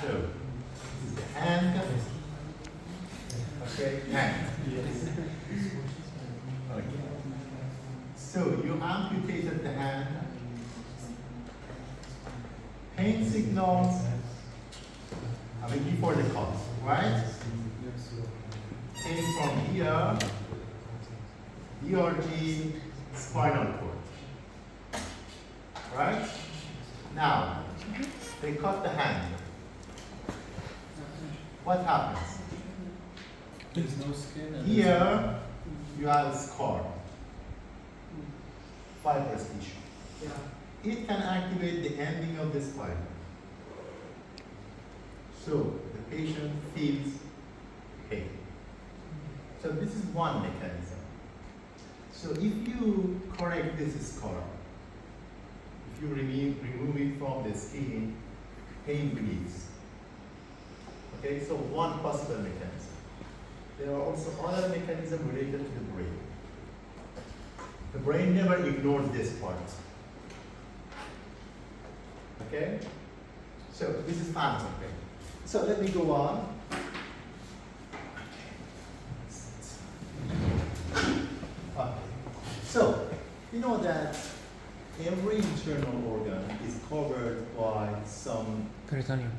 So, this is the hand. Okay, hand. Okay. So, you amputated the hand. Pain signals, before the cut, right? Came from here, DRG, spinal cord. Right? Now, they cut the hand. What happens? There's no skin. Here, you have a scar, fibrous tissue. It can activate the ending of the spine. So, the patient feels pain. So, this is one mechanism. So, if you correct this scar, if you remove it from the skin, pain relieves. Okay, so one possible mechanism. There are also other mechanisms related to the brain. The brain never ignores this part. Okay? So this is phantom pain. So let me go on. Okay. So, you know that every internal organ is covered by some Peritoneum.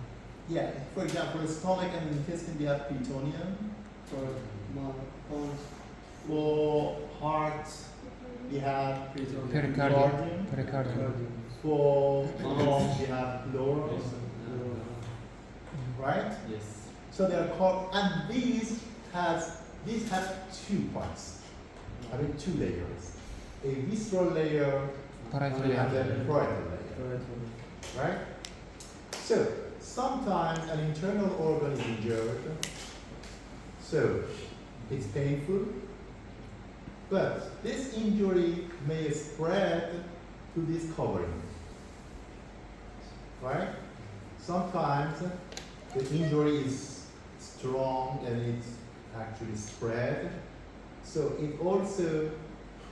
yeah, for example, stomach and intestine, they have peritoneum. For heart, we have Pericardium. Pericardium. For lungs, we have pleural. Right? Yes. So they are called, and these have two parts. Two layers. A visceral layer Parietal and layer. then a parietal layer. Right? So sometimes an internal organ is injured, so it's painful, but this injury may spread to this covering. Right? Sometimes the injury is strong and it's actually spread, so it also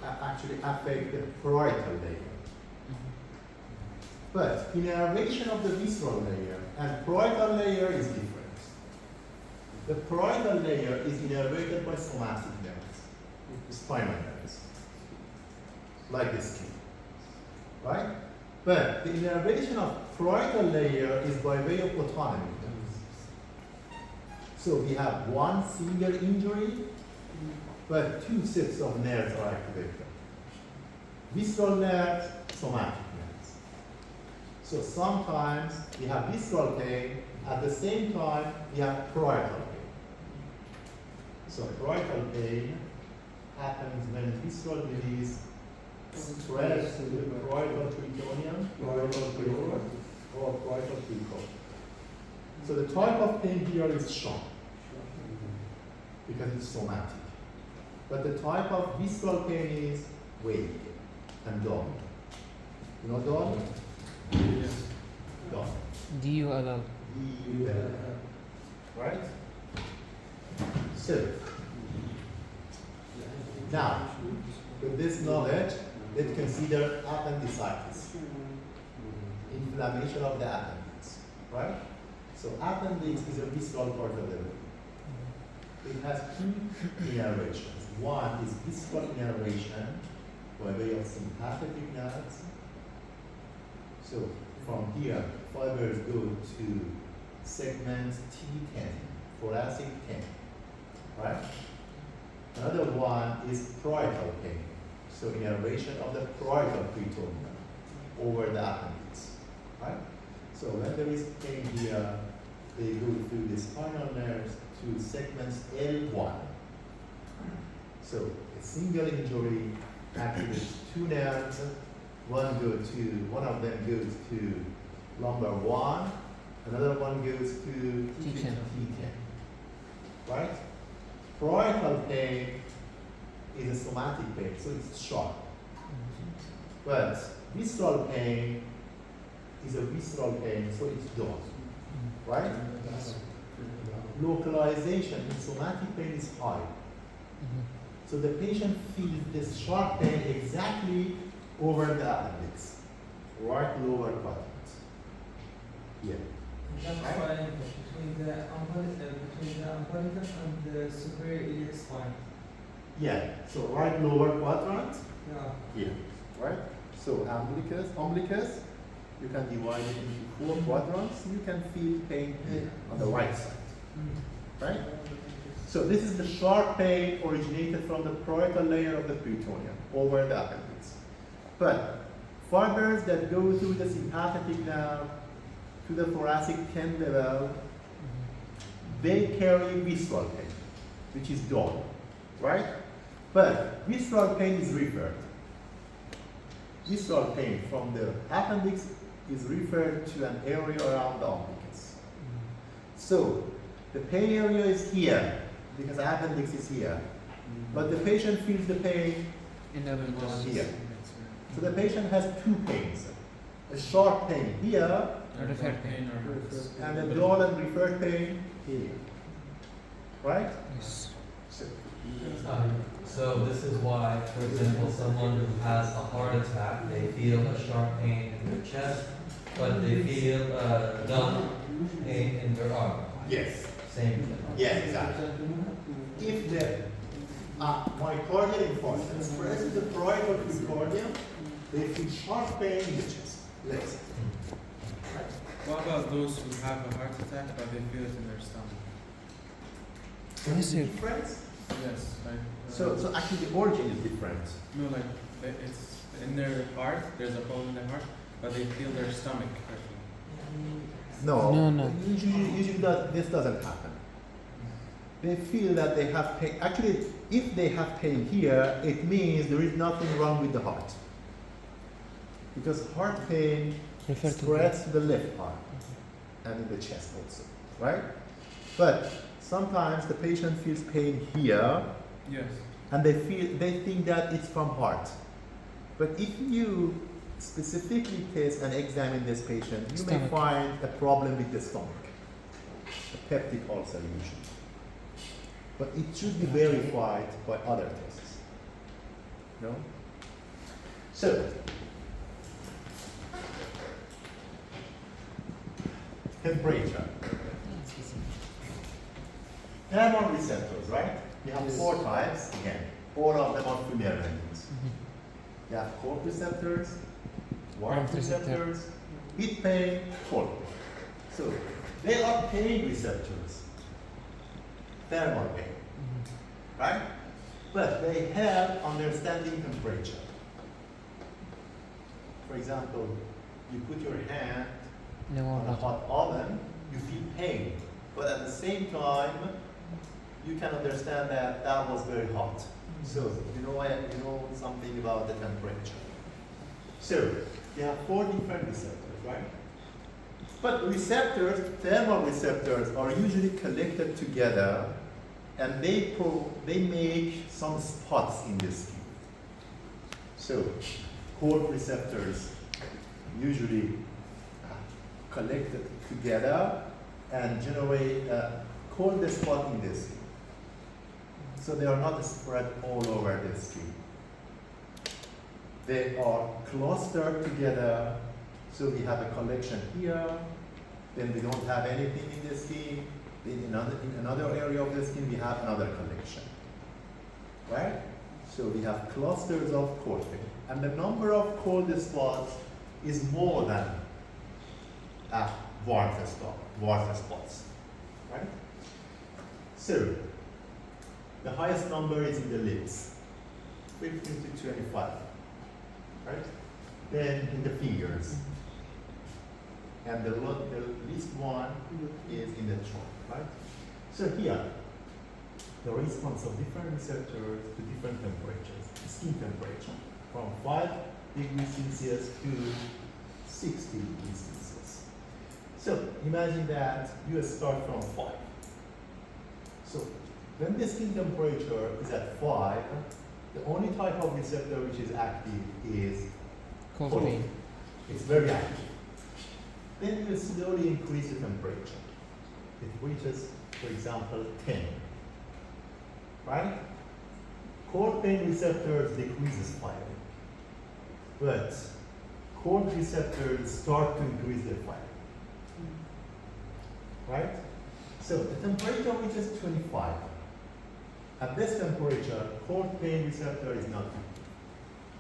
actually affects the parietal layer. But innervation of the visceral layer and parietal layer is different. The parietal layer is innervated by somatic nerves, spinal nerves, like the skin, right? But the innervation of parietal layer is by way of autonomic nerves. So we have one single injury, but two sets of nerves are activated. Visceral nerves, somatic nerves. So sometimes we have visceral pain, at the same time we have parietal pain. So parietal pain happens when visceral disease spreads to the parietal peritoneum, parietal pleura, or parietal precox. So the type of pain here is shock, because it's somatic. But the type of visceral pain is vague and dull. You know dull? Yes. Dull. DULL. Right? So, now, with this knowledge, let's consider appendicitis. Inflammation of the appendix. Right? So, appendix is a visceral part of the body. It has two innervations. One is visceral innervation by way of sympathetic nerves. So from here, fibers go to segments T10, thoracic 10, right? Another one is parietal pain. So innervation of the parietal peritoneum over the appendix, right? So when there is pain here, they go through the spinal nerves to segments L1. So a single injury activates two nerves. One of them goes to lumbar 1, another one goes to T10. Right? Parietal pain is a somatic pain, so it's shock. But visceral pain is a visceral pain, so it's dull. Right? Localization in somatic pain is high. So the patient feels this sharp pain exactly over the appendix, right lower quadrant. Here. That's why between the umbilical and the superior iliac spine. Yeah, so right lower quadrant, Yeah. here, right? So umbilicus, you can divide it into 4 quadrants. You can feel pain here on the right side, right? So this is the sharp pain originated from the parietal layer of the peritoneum over the appendix. But fibers that go through the sympathetic nerve to the thoracic 10 level, they carry visceral pain, which is dull, right? But visceral pain is referred. Visceral pain from the appendix is referred to an area around the umbilicus. So the pain area is here because the appendix is here, but the patient feels the pain In the here. So the patient has 2 pains: a sharp pain here, Referred pain. and a dull and referred pain here, right? Yes. So this is why, for example, someone who has a heart attack, they feel a sharp pain in their chest, but they feel a dull pain in their arm. Yes. Same thing. Yeah, exactly. If the myocardial infarction spreads to the parietal precordium, they feel sharp pain in the chest. Listen. What about those who have a heart attack but they feel it in their stomach? Yes, sir. Difference? Yes, like. So actually the origin is different. No, like it's in their heart. There's a hole in their heart, but they feel their stomach hurting. No. No. Usually this doesn't happen. They feel that they have pain. Actually, if they have pain here, it means there is nothing wrong with the heart. Because heart pain Refer to spreads to the left heart and in the chest also, right? But sometimes the patient feels pain here Yes. and they think that it's from heart. But if you specifically test and examine this patient, you may Stomach. find a problem with the stomach, a peptic ulcer usually. But it should be verified by other tests. No? So, temperature. Thermal receptors, right? You have 4 types, again. All of them are through nerve endings. You have cold receptors, warmth Warmth receptor. receptors, heat pain, cold pain. So, they are pain receptors. Thermal pain, right? But they have understanding temperature. For example, you put your hand No on a more. hot oven, you feel pain, but at the same time, you can understand that that was very hot. So you know something about the temperature. So you have 4 different receptors, right? But receptors, thermal receptors, are usually collected together, and they make some spots in the skin. So cold receptors usually collected together and generate a cold spot in the skin. So they are not spread all over the skin. They are clustered together. So we have a collection here, then we don't have anything in the skin. In another area of the skin, we have another collection. Right? So we have clusters of cold pain. And the number of cold spots is more than warmth spots. Right? So the highest number is in the lips, 15 to 25. Right? Then in the fingers. And the least one is in the trunk, right? So here, the response of different receptors to different temperatures, skin temperature, from 5 degrees Celsius to 60 degrees Celsius. So imagine that you start from 5. So when the skin temperature is at 5, the only type of receptor which is active is Cold cold. pain. It's very active. Then you slowly increase the temperature. It reaches, for example, 10. Right? Cold pain receptors decreases firing. But cold receptors start to increase their firing. right? So the temperature reaches 25. At this temperature, cold pain receptor is not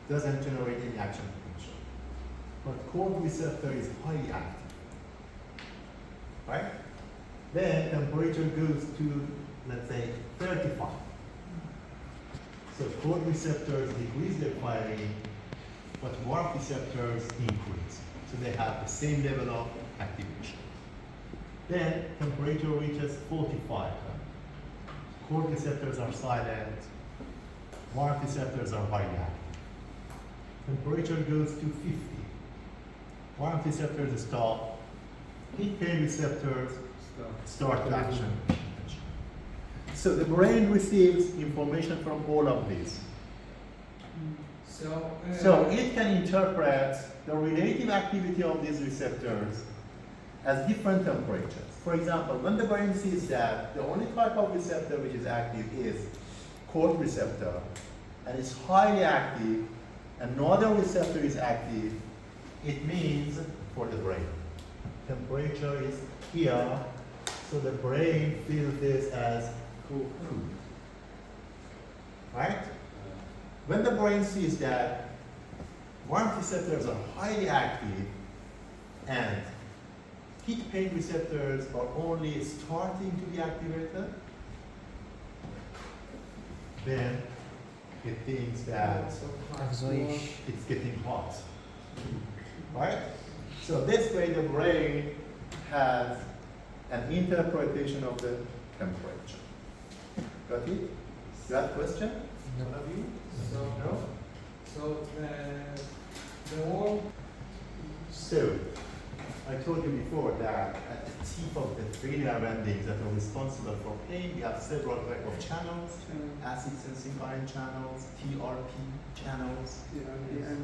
doesn't generate any action potential. But cold receptor is highly active, right? Then temperature goes to, let's say, 35. So cold receptors decrease their firing, but warm receptors increase. So they have the same level of activation. Then temperature reaches 45. Cold receptors are silent, warm receptors are highly active. Temperature goes to 50. Warm receptors stop, heat pain receptors start action. So the brain receives information from all of these. So it can interpret the relative activity of these receptors as different temperatures. For example, when the brain sees that the only type of receptor which is active is cold receptor, and it's highly active, and no other receptor is active, it means for the brain. Temperature is here, so the brain feels this as cool. Right? When the brain sees that warm receptors are highly active and heat pain receptors are only starting to be activated, then it thinks that it's getting hot. Right? So this way the brain has an interpretation of the temperature. Got it? You have a question? No. One of you? So, No? so the wall. So, I told you before that at the tip of the three nerve endings that are responsible for pain, we have several types of channels, acid sensing ion channels, TRP channels,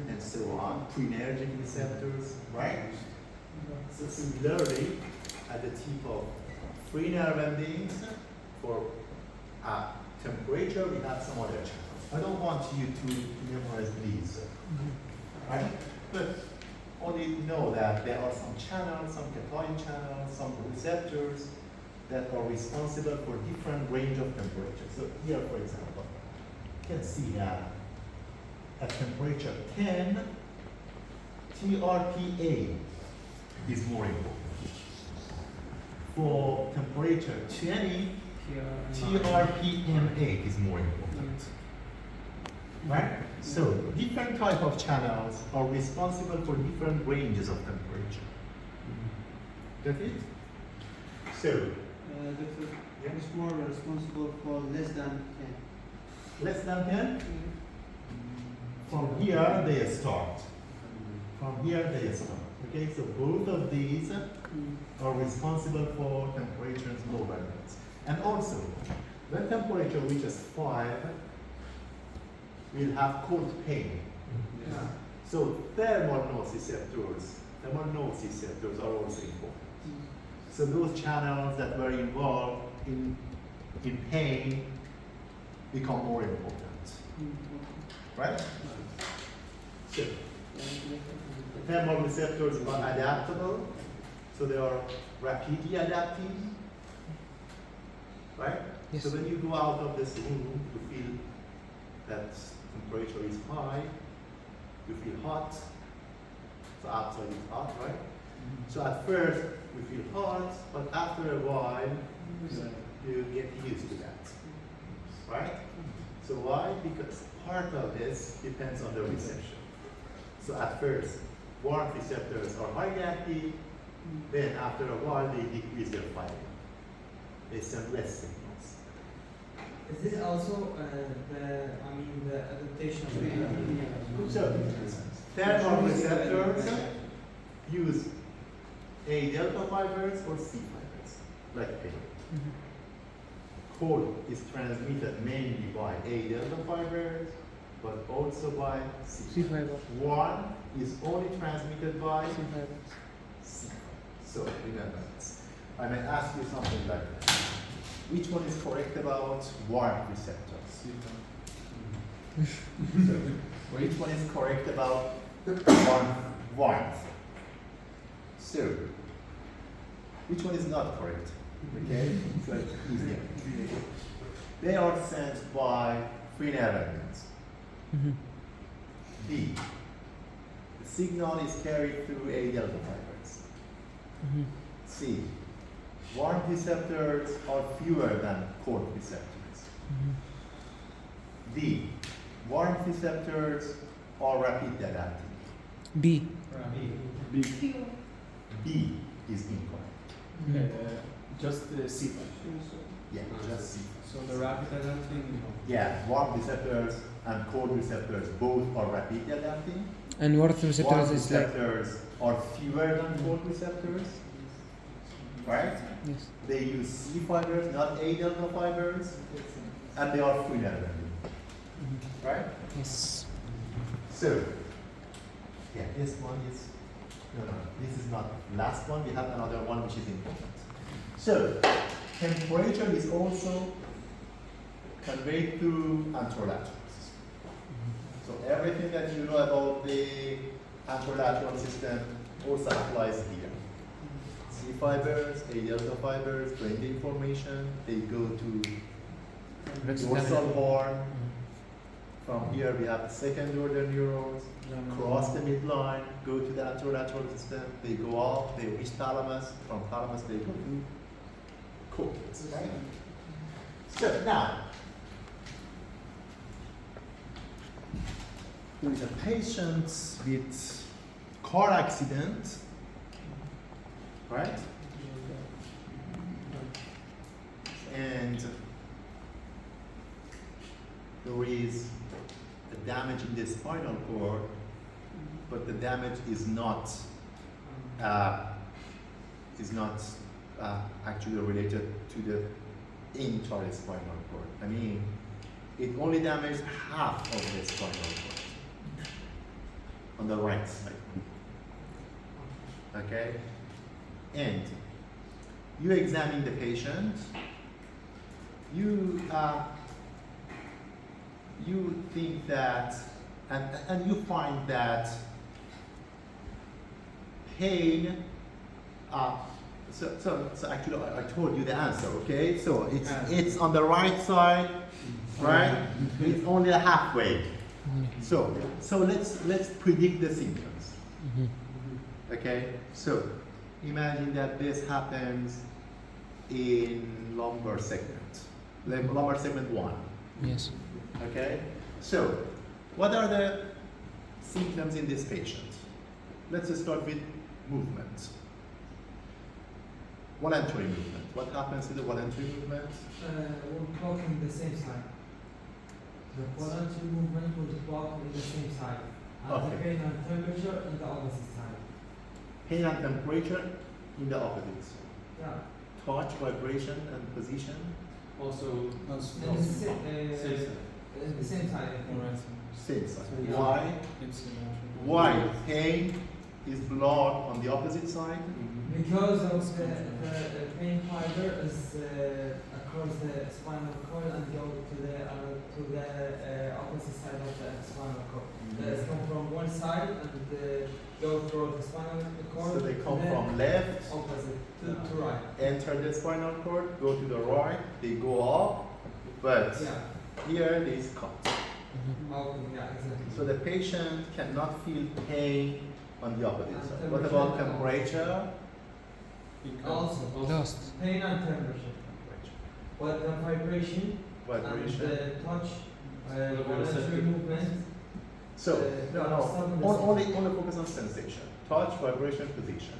and so on, cholinergic receptors, right? So similarly, at the tip of three nerve endings, for temperature, we have some other channels. I don't want you to memorize these, right? But only know that there are some channels, some cation channels, some receptors that are responsible for different range of temperatures. So here, for example, you can see that at temperature 10, TRPA is more important. For temperature 20, TRPMA is more important. Right? So different type of channels are responsible for different ranges of temperature. Got it? So, It's more responsible for less than 10. less than 10? From here they start. From here they start. Okay, so both of these are responsible for temperatures lower limits. And also, when temperature reaches 5, we'll have cold pain. Yeah. So thermal nociceptors are also important. So those channels that were involved in pain become more important, right? So thermal receptors are adaptable, so they are rapidly adapting, right? Yes. So when you go out of this room, you feel that temperature is high, you feel hot, so outside is hot, right? So at first we feel hot, but after a while you get used to that, right? So why? Because part of this depends on the reception. So at first, warm receptors are highly active, then after a while they decrease their firing. They send less signals. Is this also the adaptation of So, thermal receptors use A delta fibers or C fibers, like pain. Cold is transmitted mainly by A delta fibers, but also by C C fiber. Warm is only transmitted by C fiber. C fiber. So remember this. I may ask you something like this. Which one is correct about warm receptors? So, which one is correct about warmth? So, Which one is not correct? Okay, so it's easier. They are sent by free nerve endings. B. The signal is carried through A delta fibers. C. Warmth receptors are fewer than cold receptors. D. Warmth receptors are rapid adapting. B. B is incorrect. Just the C. Yeah, just C. So the rapid adapting. Yeah, warm receptors and cold receptors both are rapid adapting. And warmth receptors Warm is like receptors are fewer than cold receptors. Right? yes. They use C fibers, not A delta fibers, and they are free nerve ending. Right? Yes. So, yeah, this one is, no, this is not the last one. We have another one which is important. So, temperature is also conveyed through anterolaterals. So, everything that you know about the anterolateral system also applies here. C fibers, A delta fibers, bring the information, they go to dorsal horn. From here we have the second order neurons, cross the midline, go to the anterolateral system, they go up, they reach thalamus, from thalamus they go to cortex, right? So now, there is a patient with car accident, right? And there is a damage in the spinal cord, but the damage is not actually related to the entire spinal cord. I mean, it only damaged half of the spinal cord on the right side. Okay, and you examine the patient. You think that, and you find that pain, so actually I told you the answer, okay? So it's on the right side, right? It's only halfway. So let's predict the symptoms. Okay? So imagine that this happens in lumbar segment, like lumbar segment 1. Yes. Okay, so what are the symptoms in this patient? Let's start with movement. Voluntary movement. What happens to the voluntary movement? We're walking the same side. The voluntary movement will walk in the same side. And Okay. the pain and temperature in the opposite side. Pain and temperature in the opposites. Yeah. Touch, vibration, and position. Also, In the same side. I think. Same side. Yeah. Why? It's Why pain is blood on the opposite side? Because of the pain fiber is across the spinal cord and go to the opposite side of the spinal cord. They come from one side and go through the spinal cord. So they come and then from left, opposite to right. enter the spinal cord, go to the right, they go up, but Yeah. here it is cut. Okay, yeah, exactly. So the patient cannot feel pain on the opposite And side. What about temperature? temperature? Also, Lost. pain and temperature. But the vibration, Vibration. and the touch, voluntary receptive. movement. So, no, Stop on the no. Only focus on sensation. Touch, vibration, position.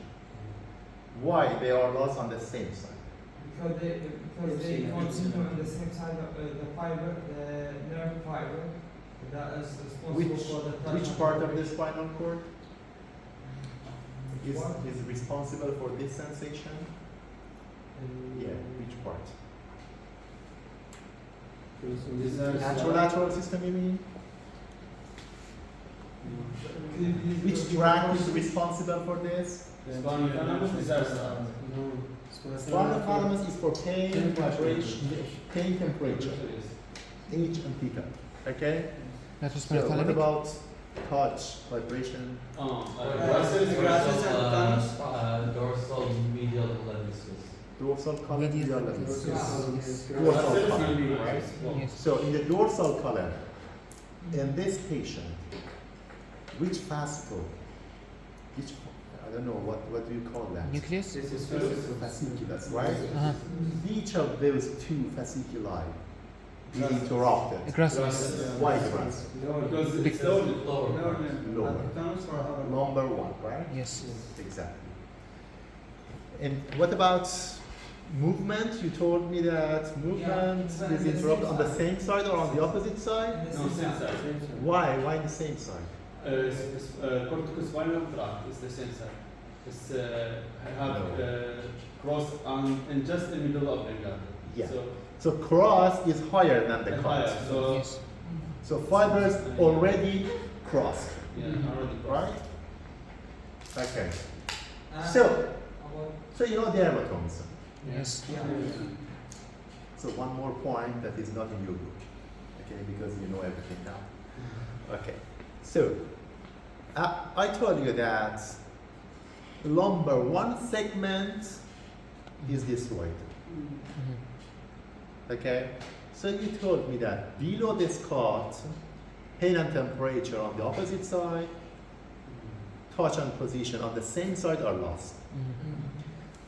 Why they are lost on the same side? Because they continue on the same side of the fiber, the nerve fiber that is responsible for the touch. Which and part of the vibration. spinal cord Which one? is responsible for this sensation? Yeah, which part? Anterolateral system, you mean? Which tract is responsible for this? Spinal thalamus is for pain, vibration, pain, temperature, H and theta. Okay? That was So what parathalamic. about touch, vibration? Dorsal, Grasses and thalamus. dorsal medial limb dorsal column, Medial medial lattice. lattice. Yes. Dorsal column, right? Yes. So in the dorsal column, in this patient, which fascicle, which, I don't know, what do you call that? Nucleus. Fasciculus, right? Uh-huh. Each of those two fasciculi is interrupted. Gracilis. Why grass? Because it's Lower. Comes for our Number one, right? Yes. Exactly. And what about movement? You told me that movement movement is on the interrupted same on the side. same side or on the opposite side? And this No, is same that. side. Why? Why the same side? Corticospinal tract is the same side. It's have No. cross on in just the middle of the gut. Yeah. So So cross is higher than the higher. cut. So Yes. So fibers already crossed, yeah, already crossed. right? Okay. And So, about- so you know dermatomes. Yes. yeah. So one more point that is not in your book, okay? Because you know everything now. Okay. So I told you that lumbar one segment is destroyed. Mhm. Okay. So you told me that below this cut, pain and temperature on the opposite side, touch and position on the same side are lost. Mhm.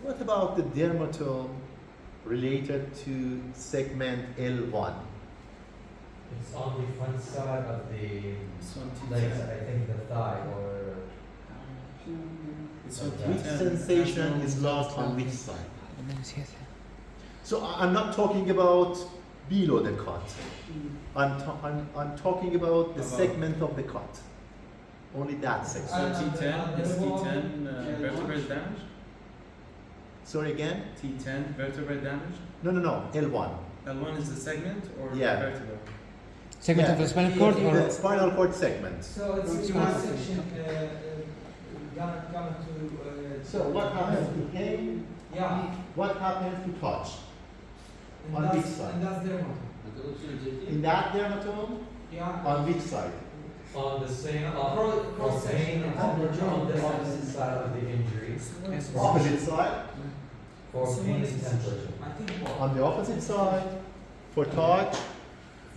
What about the dermatome related to segment L1? It's on the front side of the It's on legs, T10. I think the thigh or. It's on Okay. Which T10. sensation Has no- is lost on which side? So I'm not talking about below the cut. I'm talking about the Above. segment of the cut. Only that So segment. T10 is T10 vertebrae damaged? Sorry again? T10 vertebrae damaged? No. L1. L1 is the segment or Yeah. vertebra? Segment of the spinal cord The or spinal cord segment. So it's From one small section gonna to. So what happens to pain? Yeah. What happens to touch? And On that's, which side? And that's dermatome. In that dermatome, Yeah. on which side? On the same, Cross from pain section. and temperature on the opposite side of the injury, Yes. Opposite side. for pain and temperature. I think both. On the opposite side, for touch.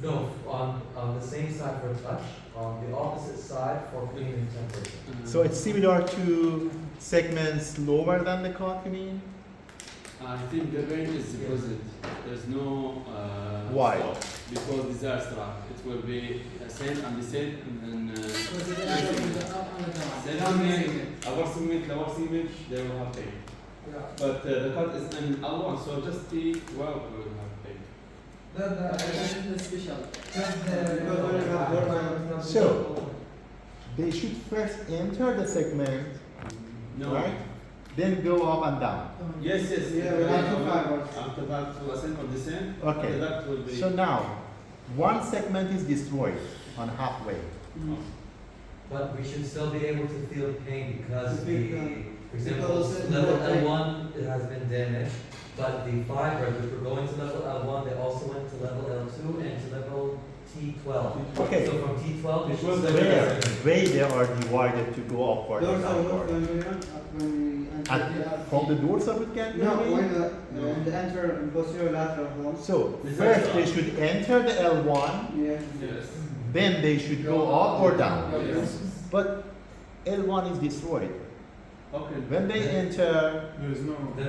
No, on the same side for touch, on the opposite side for pain and temperature. So it's similar to segments lower than the cut, you mean? I think the range is deposit. There's no. Why? stop. Because disaster. It will be same and the same and then. Our segment, lower segment, they will have pain. Yeah. But the cut is in L1, so just T12 will have pain. So, they should first enter the segment, No. right? Then go up and down. Yes. Yeah, we have two fibers. After that, will ascend on the same. Okay. After that will be. So now, one segment is destroyed on halfway. But we should still be able to feel pain because for example, Because level the- L1 it has been damaged, but the fibers which were going to level L1, they also went to level L2 and to level T12. Okay. So from T12, we should T12 still Where? be Where they are divided to go upward Those and are not downward. ganglion when we enter And from the dorsal root No, ganglion? when the enter posterior lateral bone. So, This is first down. they should enter the L1, Yeah. Yes. then they should go up or down. Yes. But L1 is destroyed. Okay. When they enter, Then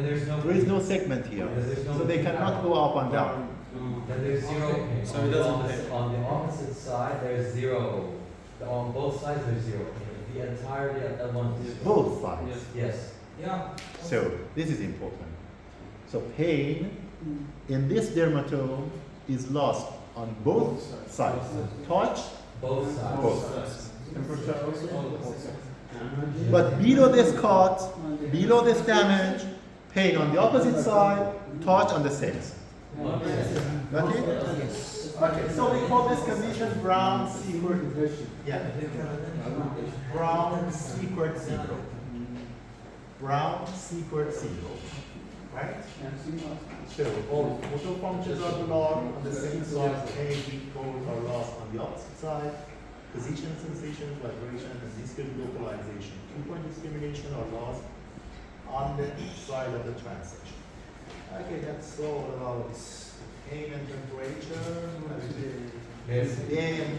there's no there is no segment here. So they cannot go up and down. Then there's zero pain. So on, it the doesn't opposite, pay. on the opposite side, there's zero. On both sides, there's zero pain. The entirety of L1 is zero. Both sides. Yes. Yes. Yeah. So this is important. So pain in this dermatome is lost on both sides. Touch, Both sides. both sides. But below this cut, below this damage, pain on the opposite side, touch on the same side. Got it? yes. Okay, so we call this condition Brown Sequard. Yeah. Brown Sequard syndrome. Brown Sequard syndrome. Right? So all motor functions are blocked on the same side, pain, heat, cold are lost on the opposite side. Position, sensation, vibration, and discrete localization. 2-point discrimination are lost on the side of the transection. Okay, that's all about pain and temperature. Yes. Yeah,